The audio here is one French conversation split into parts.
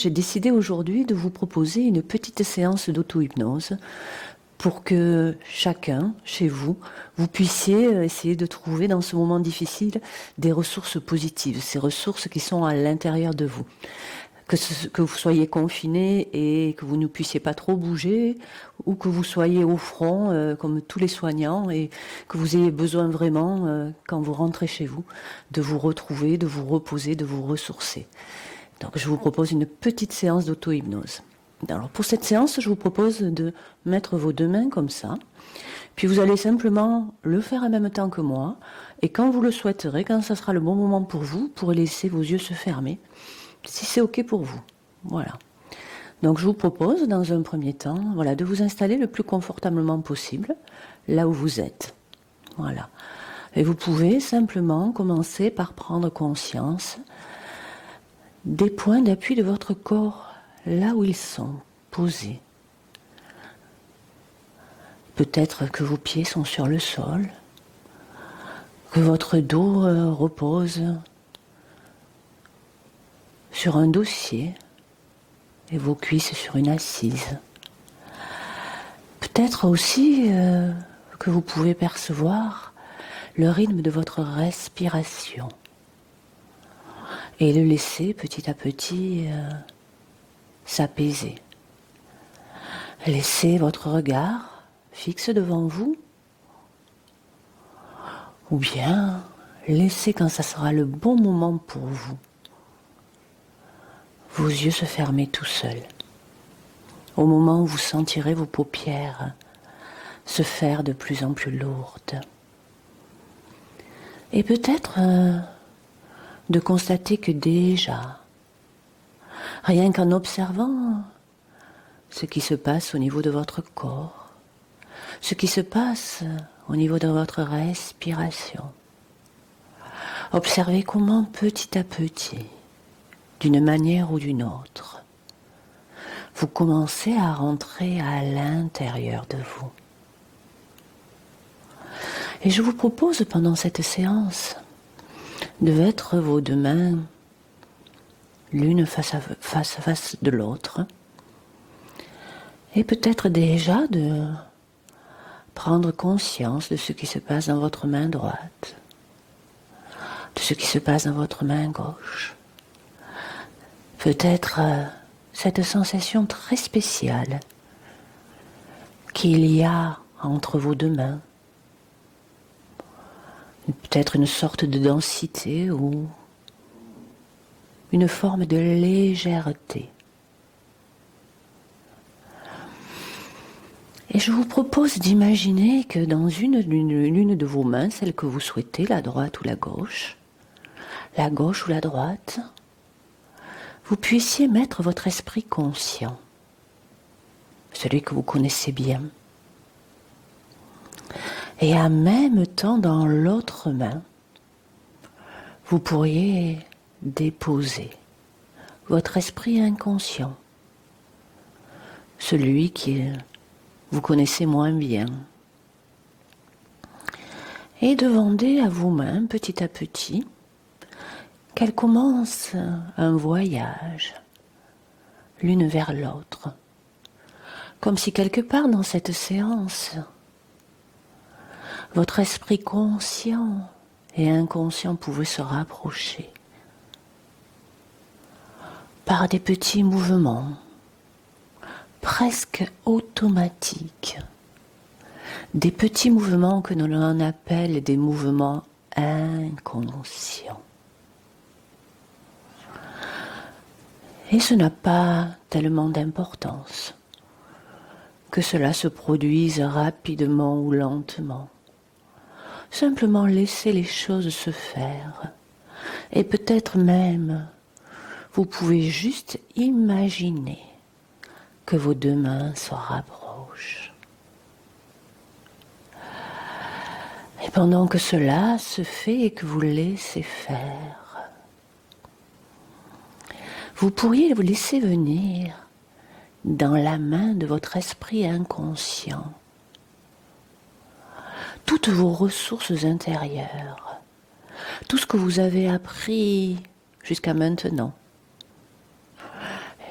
j'ai décidé aujourd'hui de vous proposer une petite séance d'auto-hypnose pour que chacun, chez vous, vous puissiez essayer de trouver dans ce moment difficile des ressources positives, ces ressources qui sont à l'intérieur de vous. Que vous soyez confiné et que vous ne puissiez pas trop bouger, ou que vous soyez au front comme tous les soignants et que vous ayez besoin vraiment, quand vous rentrez chez vous, de vous retrouver, de vous reposer, de vous ressourcer. Donc je vous propose une petite séance d'auto-hypnose. Alors pour cette séance, je vous propose de mettre vos deux mains comme ça, puis vous allez simplement le faire en même temps que moi, et quand vous le souhaiterez, quand ça sera le bon moment pour vous pourrez laisser vos yeux se fermer, si c'est OK pour vous. Voilà. Donc je vous propose dans un premier temps, voilà, de vous installer le plus confortablement possible, là où vous êtes. Voilà. Et vous pouvez simplement commencer par prendre conscience des points d'appui de votre corps, là où ils sont posés. Peut-être que vos pieds sont sur le sol, que votre dos repose sur un dossier et vos cuisses sur une assise. Peut-être aussi que vous pouvez percevoir le rythme de votre respiration et le laisser petit à petit s'apaiser. Laissez votre regard fixe devant vous, ou bien laissez, quand ça sera le bon moment pour vous, vos yeux se fermer tout seuls. Au moment où vous sentirez vos paupières se faire de plus en plus lourdes. Et peut-être de constater que déjà, rien qu'en observant ce qui se passe au niveau de votre corps, ce qui se passe au niveau de votre respiration, observez comment petit à petit, d'une manière ou d'une autre, vous commencez à rentrer à l'intérieur de vous. Et je vous propose pendant cette séance de mettre vos deux mains l'une face à face de l'autre et peut-être déjà de prendre conscience de ce qui se passe dans votre main droite, de ce qui se passe dans votre main gauche. Peut-être cette sensation très spéciale qu'il y a entre vos deux mains. Peut-être une sorte de densité ou une forme de légèreté. Et je vous propose d'imaginer que dans l'une de vos mains, celle que vous souhaitez, la droite ou la gauche ou la droite, vous puissiez mettre votre esprit conscient, celui que vous connaissez bien. Et en même temps, dans l'autre main, vous pourriez déposer votre esprit inconscient, celui que vous connaissez moins bien. Et demandez à vos mains, petit à petit, qu'elles commencent un voyage, l'une vers l'autre, comme si quelque part dans cette séance, votre esprit conscient et inconscient pouvaient se rapprocher par des petits mouvements presque automatiques, des petits mouvements que l'on appelle des mouvements inconscients. Et ce n'a pas tellement d'importance que cela se produise rapidement ou lentement. Simplement laissez les choses se faire. Et peut-être même, vous pouvez juste imaginer que vos deux mains se rapprochent. Et pendant que cela se fait et que vous laissez faire, vous pourriez vous laisser venir dans la main de votre esprit inconscient toutes vos ressources intérieures, tout ce que vous avez appris jusqu'à maintenant.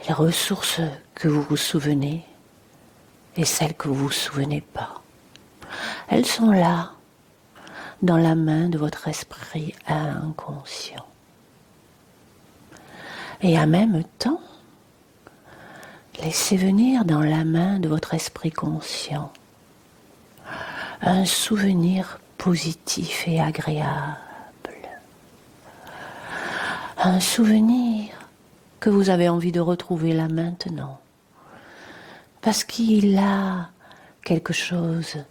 les ressources que vous vous souvenez et celles que vous ne vous souvenez pas. Elles sont là, dans la main de votre esprit inconscient. Et en même temps, laissez venir dans la main de votre esprit conscient un souvenir positif et agréable. Un souvenir que vous avez envie de retrouver là maintenant. Parce qu'il a quelque chose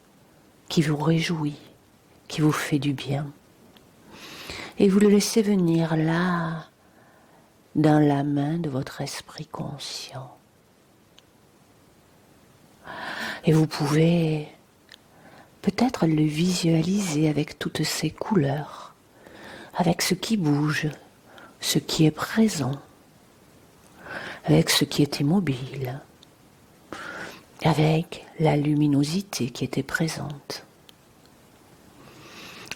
qui vous réjouit, qui vous fait du bien. Et vous le laissez venir là, dans la main de votre esprit conscient. Et vous pouvez peut-être le visualiser avec toutes ses couleurs, avec ce qui bouge, ce qui est présent, avec ce qui est immobile, avec la luminosité qui était présente.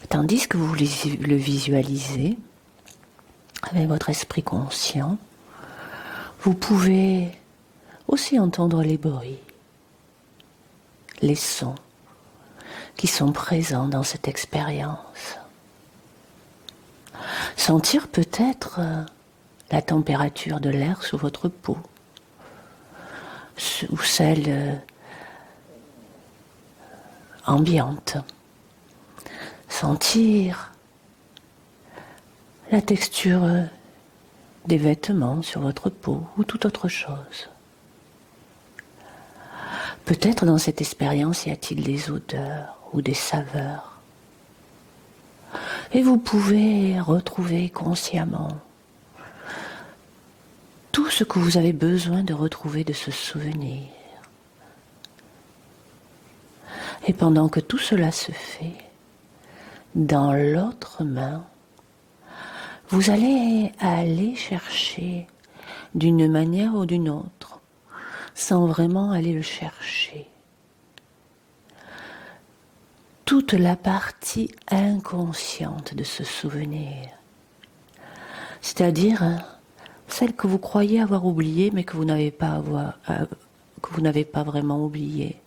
Tandis que vous le visualisez avec votre esprit conscient, vous pouvez aussi entendre les bruits, les sons qui sont présents dans cette expérience. Sentir peut-être la température de l'air sous votre peau, ou celle ambiante. Sentir la texture des vêtements sur votre peau ou toute autre chose. Peut-être dans cette expérience y a-t-il des odeurs ou des saveurs. Et vous pouvez retrouver consciemment tout ce que vous avez besoin de retrouver de ce souvenir. Et pendant que tout cela se fait, dans l'autre main, vous allez aller chercher d'une manière ou d'une autre, sans vraiment aller le chercher, toute la partie inconsciente de ce souvenir, c'est-à-dire celle que vous croyez avoir oubliée mais que vous n'avez pas vraiment oubliée.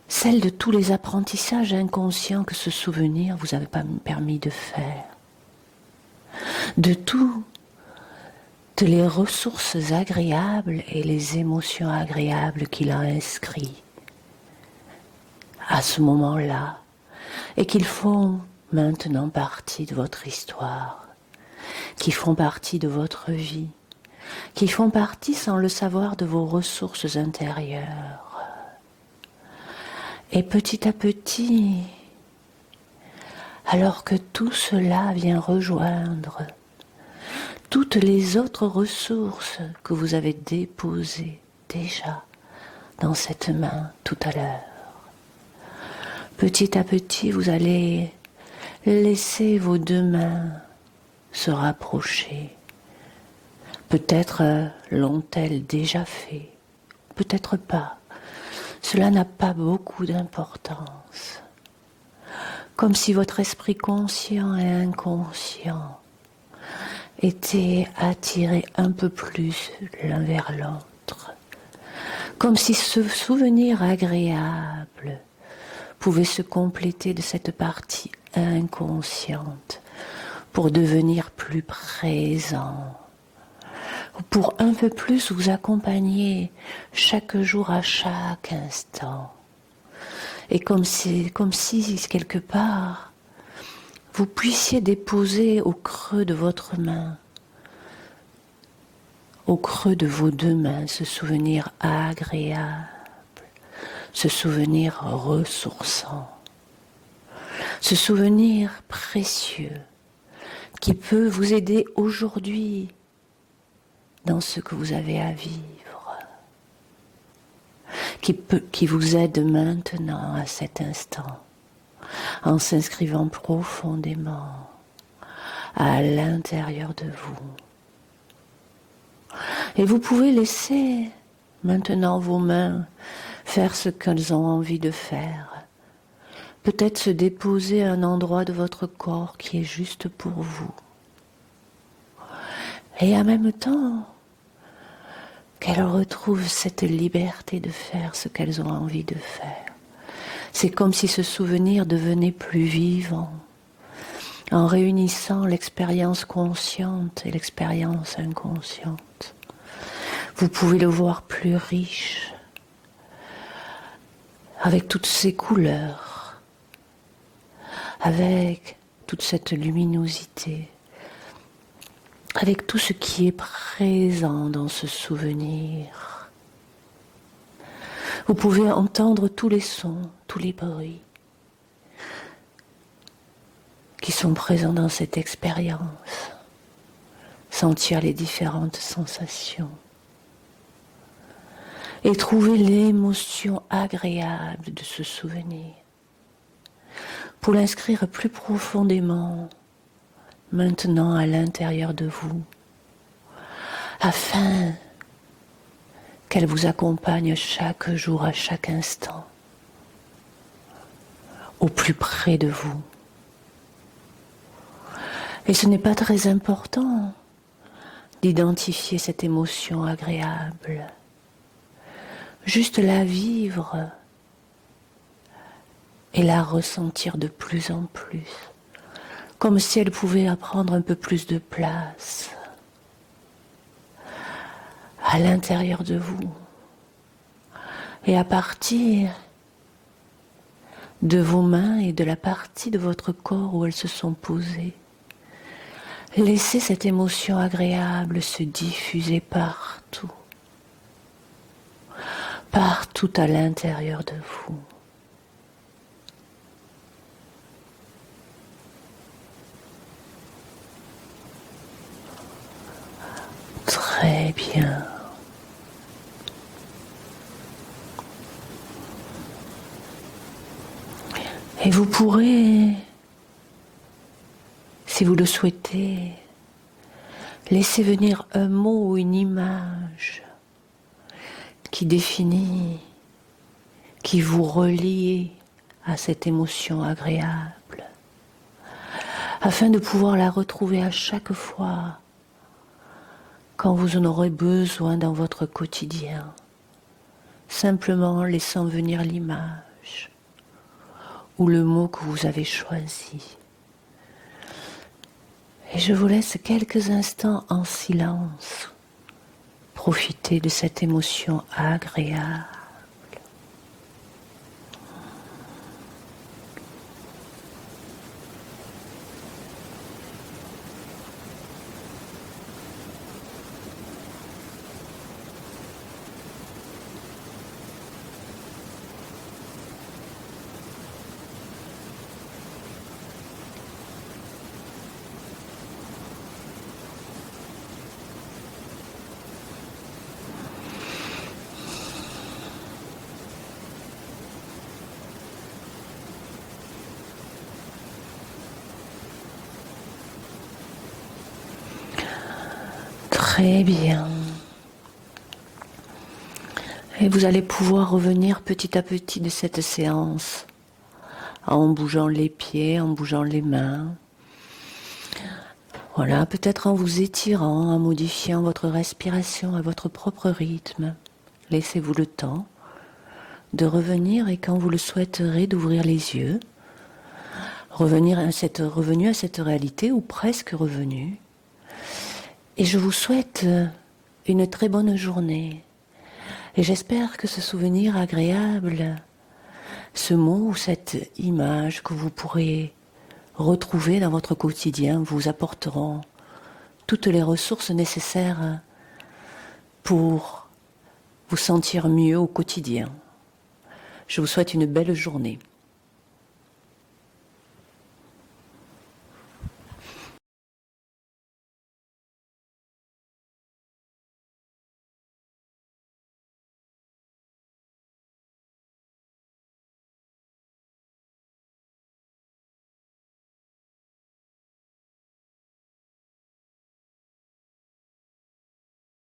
Celle de tous les apprentissages inconscients que ce souvenir vous avait pas permis de faire. De toutes les ressources agréables et les émotions agréables qu'il a inscrites à ce moment-là et qu'ils font maintenant partie de votre histoire, qui font partie de votre vie, qui font partie sans le savoir de vos ressources intérieures. Et petit à petit, alors que tout cela vient rejoindre toutes les autres ressources que vous avez déposées déjà dans cette main tout à l'heure, petit à petit, vous allez laisser vos deux mains se rapprocher. Peut-être l'ont-elles déjà fait, peut-être pas. Cela n'a pas beaucoup d'importance. Comme si votre esprit conscient et inconscient étaient attirés un peu plus l'un vers l'autre. Comme si ce souvenir agréable pouvait se compléter de cette partie inconsciente pour devenir plus présent, pour un peu plus vous accompagner chaque jour à chaque instant. Et comme si quelque part, vous puissiez déposer au creux de votre main, au creux de vos deux mains, ce souvenir agréable, ce souvenir ressourçant, ce souvenir précieux qui peut vous aider aujourd'hui dans ce que vous avez à vivre, qui vous aide maintenant à cet instant, en s'inscrivant profondément à l'intérieur de vous. Et vous pouvez laisser maintenant vos mains faire ce qu'elles ont envie de faire. Peut-être se déposer à un endroit de votre corps qui est juste pour vous. Et en même temps, qu'elles retrouvent cette liberté de faire ce qu'elles ont envie de faire. C'est comme si ce souvenir devenait plus vivant, en réunissant l'expérience consciente et l'expérience inconsciente. Vous pouvez le voir plus riche, avec toutes ces couleurs, avec toute cette luminosité, avec tout ce qui est présent dans ce souvenir. Vous pouvez entendre tous les sons, tous les bruits qui sont présents dans cette expérience, sentir les différentes sensations et trouver l'émotion agréable de ce souvenir pour l'inscrire plus profondément maintenant à l'intérieur de vous, afin qu'elle vous accompagne chaque jour, à chaque instant, au plus près de vous. Et ce n'est pas très important d'identifier cette émotion agréable, juste la vivre et la ressentir de plus en plus, comme si elle pouvait prendre un peu plus de place à l'intérieur de vous. Et à partir de vos mains et de la partie de votre corps où elles se sont posées, laissez cette émotion agréable se diffuser partout, partout à l'intérieur de vous. Très bien. Et vous pourrez, si vous le souhaitez, laisser venir un mot ou une image qui définit, qui vous relie à cette émotion agréable, afin de pouvoir la retrouver à chaque fois quand vous en aurez besoin dans votre quotidien, simplement en laissant venir l'image ou le mot que vous avez choisi. Et je vous laisse quelques instants en silence, profiter de cette émotion agréable. Très bien. Et vous allez pouvoir revenir petit à petit de cette séance en bougeant les pieds, en bougeant les mains. Voilà, peut-être en vous étirant, en modifiant votre respiration à votre propre rythme. Laissez-vous le temps de revenir et quand vous le souhaiterez d'ouvrir les yeux, revenu à cette réalité ou presque revenu. Et je vous souhaite une très bonne journée. Et j'espère que ce souvenir agréable, ce mot ou cette image que vous pourrez retrouver dans votre quotidien vous apporteront toutes les ressources nécessaires pour vous sentir mieux au quotidien. Je vous souhaite une belle journée.